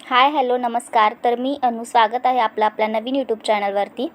Hi hello नमस्कार. तर मी अनु, स्वागत आहे आपल्या नवीन यूट्यूब चॅनलवरती.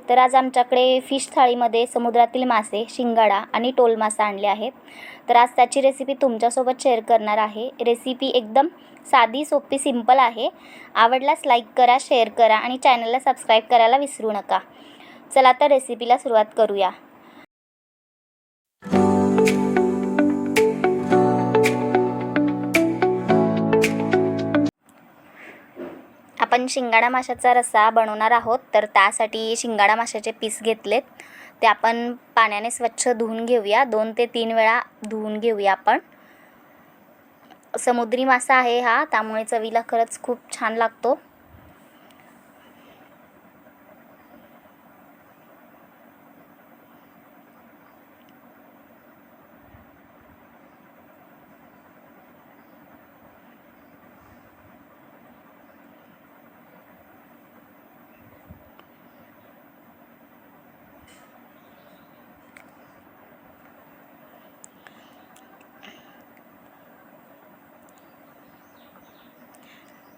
तर आज आमच्याकडे फिश थाळीमध्ये समुद्रातील मासे, शिंगाडा आणि टोल मासा आणले आहेत. तर आज त्याची रेसिपी तुमच्यासोबत शेअर करणार आहे. रेसिपी एकदम साधी, सोपी, सिंपल आहे. आवडल्यास लाईक करा, शेअर करा आणि चॅनलला सबस्क्राईब करायला विसरू नका. चला तर रेसिपीला सुरुवात करूया. आपण शिंगाडा माशाचा रस्सा बनवणार आहोत. तर त्यासाठी शिंगाडा माशाचे पीस घेतलेत. ते आपण पाण्याने स्वच्छ धुवून घेऊया. 2 ते 3 वेळा धुवून घेऊया आपण. समुद्री मासा आहे हा, त्यामुळे चवीला खरंच खूप छान लागतो.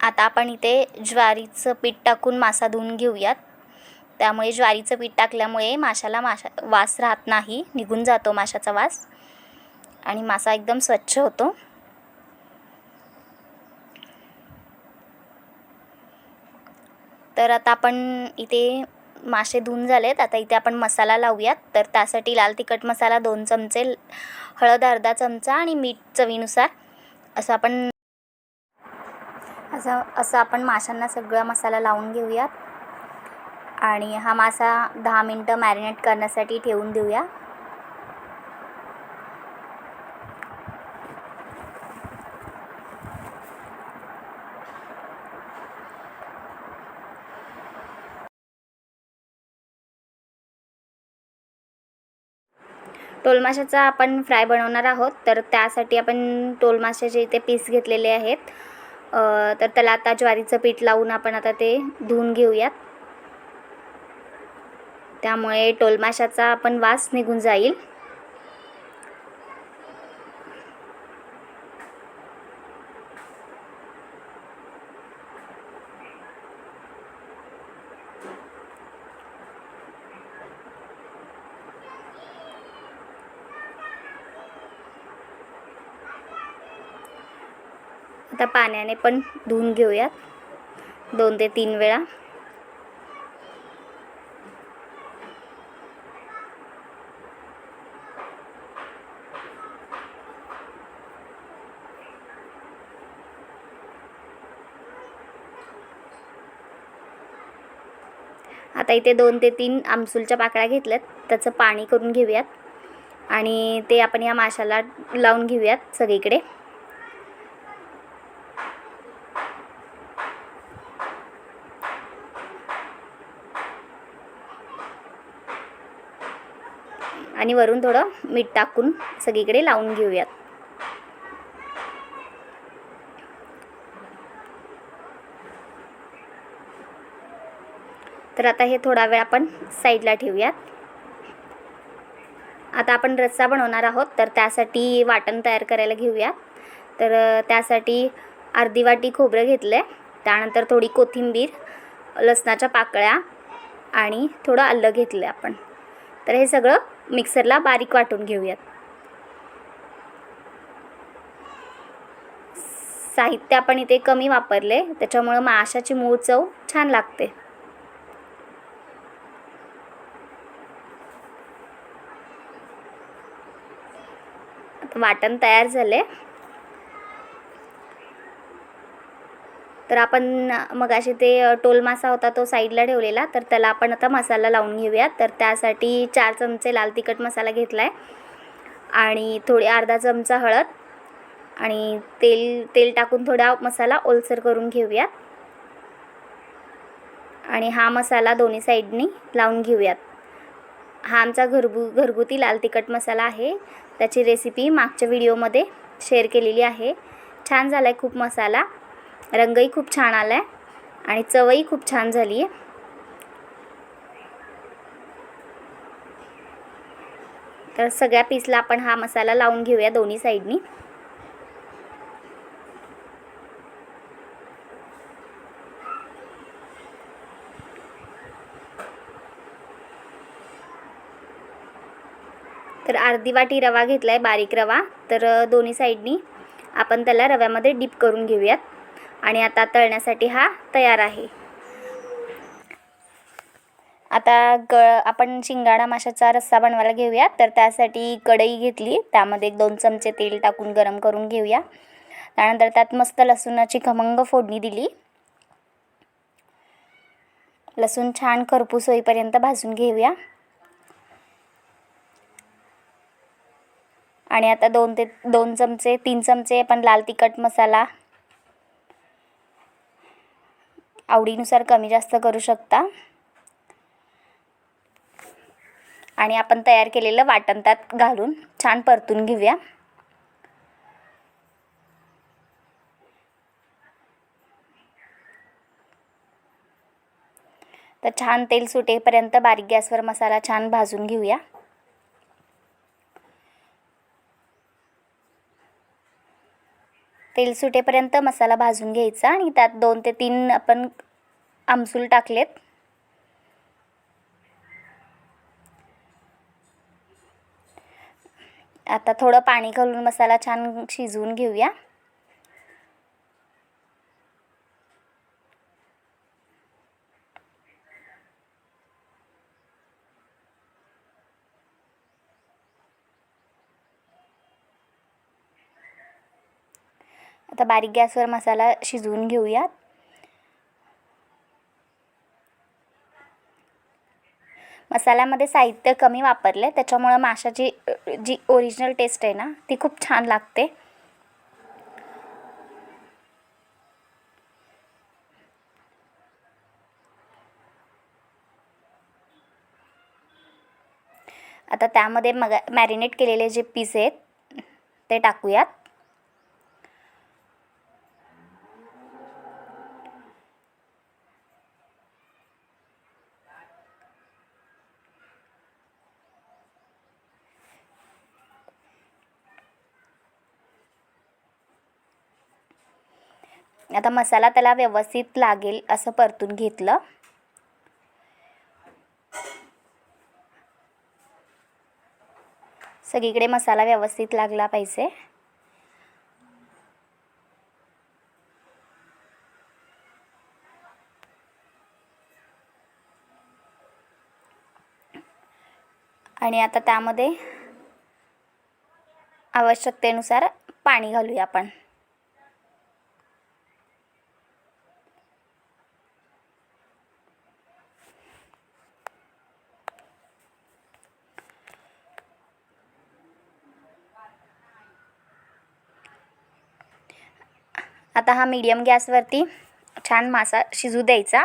आता आपण इथे ज्वारीचं पीठ टाकून मासा धुवून घेऊयात. त्यामुळे ज्वारीचं पीठ टाकल्यामुळे माशाला वास राहत नाही, निघून जातो माशाचा वास आणि मासा एकदम स्वच्छ होतो. तर आता आपण इथे मासे धुवून झालेत. आता इथे आपण मसाला लावूयात. तर त्यासाठी लाल तिखट मसाला 2 चमचे, हळद अर्धा चमचा आणि मीठ चवीनुसार असं आपण माशांना सगळा मसाला लावून घेऊयात आणि हा मासा 10 मिनिटं मॅरिनेट करण्यासाठी ठेवून देऊया. टोल माशाचा आपण फ्राय बनवणार आहोत. तर त्यासाठी आपण टोल माशाचे इथे पीस घेतलेले आहेत. तर त्याला आता ज्वारीचं पीठ लावून आपण आता ते धुवून घेऊयात. त्यामुळे टोल माशाचा आपण वास निघून जाईल. आता पाण्याने पण धुवून घेऊयात 2 ते 3 वेळा. आता इथे 2 ते 3 आमसूलच्या पाकळ्या घेतल्यात. त्याचं पाणी करून घेऊयात आणि ते आपण या माशाला लावून घेऊयात सगळीकडे. आणि वरून थोडं मीठ टाकून सगळीकडे लावून घेऊयात. तर आता हे थोडा वेळ आपण साईडला ठेवूयात. आता आपण रस्सा बनवणार आहोत. तर त्यासाठी वाटण तयार करायला घेऊयात. तर त्यासाठी अर्धी वाटी खोबरं घेतलं. त्यानंतर थोडी कोथिंबीर, लसणाच्या पाकळ्या आणि थोडं आलं घेतलं आपण. तर हे सगळं मिक्सरला बारीक वाटून घेऊयात. साहित्य आपण इथे कमी वापरले, त्याच्यामुळे माशाची मूळ चव छान लागते. वाटण तयार झाले. तर आपण मगाशी ते टोल मासा होता तो साईडला ठेवलेला. तर त्याला आपण आता मसाला लावून घेऊयात. तर त्यासाठी 4 चमचे लाल तिखट मसाला घेतला आहे आणि थोडी अर्धा चमचा हळद आणि तेल टाकून थोडा मसाला ओलसर करून घेऊयात आणि हा मसाला दोन्ही साईडनी लावून घेऊयात. हा आमचा घरगुती लाल तिखट मसाला आहे. त्याची रेसिपी मागच्या व्हिडिओमध्ये शेअर केलेली आहे. छान झाला आहे खूप मसाला. रंगही खूप छान आला आहे आणि चवही खूप छान झाली आहे. तर सगळ्या पीसला आपण हा मसाला लावून घेऊया दोन्ही साईडनी. तर अर्धी वाटी रवा घेतला आहे, बारीक रवा. तर दोन्ही साईडनी आपण त्याला रव्यामध्ये डिप करून घेऊयात आणि आता तळण्यासाठी हा तयार आहे. आता आपण शिंगाडा माशाचा रस्सा बनवायला घेऊया. तर त्यासाठी कढई घेतली, त्यामध्ये 2 चमचे तेल टाकून गरम करून घेऊया. त्यानंतर त्यात मस्त लसूणाची खमंग फोडणी दिली. लसूण छान खरपूस होईपर्यंत भाजून घेऊया. आणि आता 3 चमचे आपण लाल तिखट मसाला, आवडीनुसार कमी जास्त करू शकता. आणि आपण तयार केलेलं वाटण त्यात घालून छान परतून घेऊया. तर छान तेल सुटेपर्यंत बारीक गॅसवर मसाला छान भाजून घेऊया. तेल सुटेपर्यंत मसाला भाजून घ्यायचा आणि त्यात 2 ते 3 आपण आमसूल टाकलेत. आता थोडं पाणी घालून मसाला छान शिजवून घेऊया. आता बारीक गॅसवर मसाला शिजवून घेऊया. मसाल्यामध्ये साहित्य कमी वापरले, त्याच्यामुळे माशाची जी ओरिजिनल टेस्ट आहे ना ती खूप छान लागते. आता त्यामध्ये मॅरिनेट केलेले जे पीस आहेत ते टाकूयात. आता मसाला त्याला व्यवस्थित लागेल असं परतून घेतलं. सगळीकडे मसाला व्यवस्थित लागला पाहिजे. आणि आता त्यामध्ये आवश्यकतेनुसार पाणी घालूया आपण. आता हा मीडियम गॅसवरती छान मासा शिजू द्यायचा.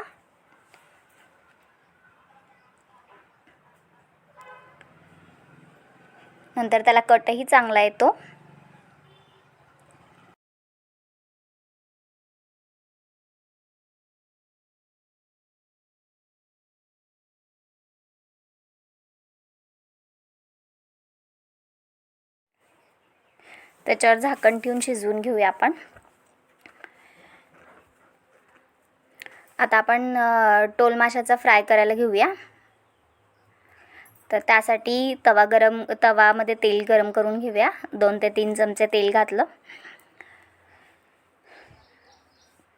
नंतर त्याला कटही चांगला येतो. त्याच्यावर झाकण ठेवून शिजवून घेऊया आपण. आता आपण टोल माशाचा फ्राय करायला घेऊया. तर त्यासाठी तवामध्ये तेल गरम करून घेऊया. 2 ते 3 चमचे तेल घातलं.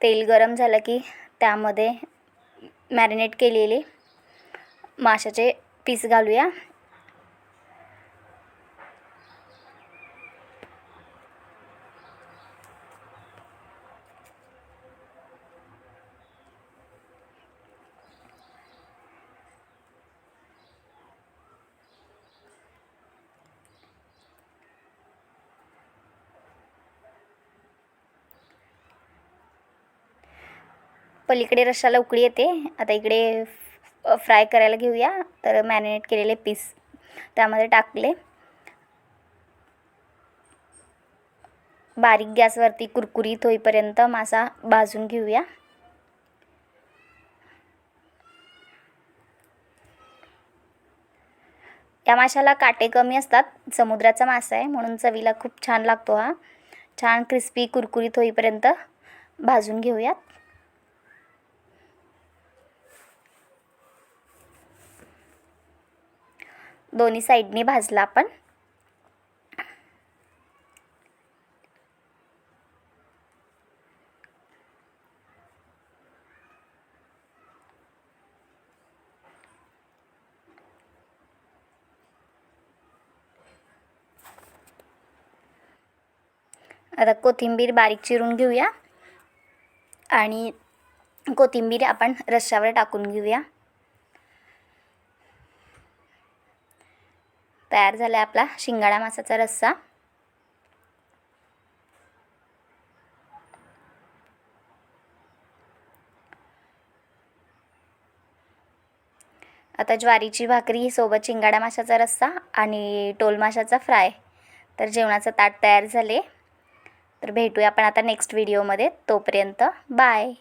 तेल गरम झालं की त्यामध्ये मॅरिनेट केलेले माशाचे पीस घालूया. पलीकडे रश्शाला उकळी येते. आता इकडे फ्राय करायला घेऊया. तर मॅरिनेट केलेले पीस त्यामध्ये टाकले. बारीक गॅसवरती कुरकुरीत होईपर्यंत मासा भाजून घेऊया. या माशाला काटे कमी असतात. समुद्राचा मासा आहे म्हणून चवीला खूप छान लागतो. हा छान क्रिस्पी कुरकुरीत होईपर्यंत भाजून घेऊयात. दोन्ही साईडनी भाजला आपण. आता कोथिंबीर बारीक चिरून घेऊया आणि कोथिंबीर आपण रश्श्यावर टाकून घेऊया. तयार झाला आपला शिंगाडा मासाचा रस्सा. आता ज्वारीची भाकरी सोबत शिंगाडा माशाचा रस्सा आणि टोल माशाचा फ्राय. तर जेवणाचं ताट तयार झाले. तर भेटूया आपण आता नेक्स्ट व्हिडिओमध्ये. तोपर्यंत बाय.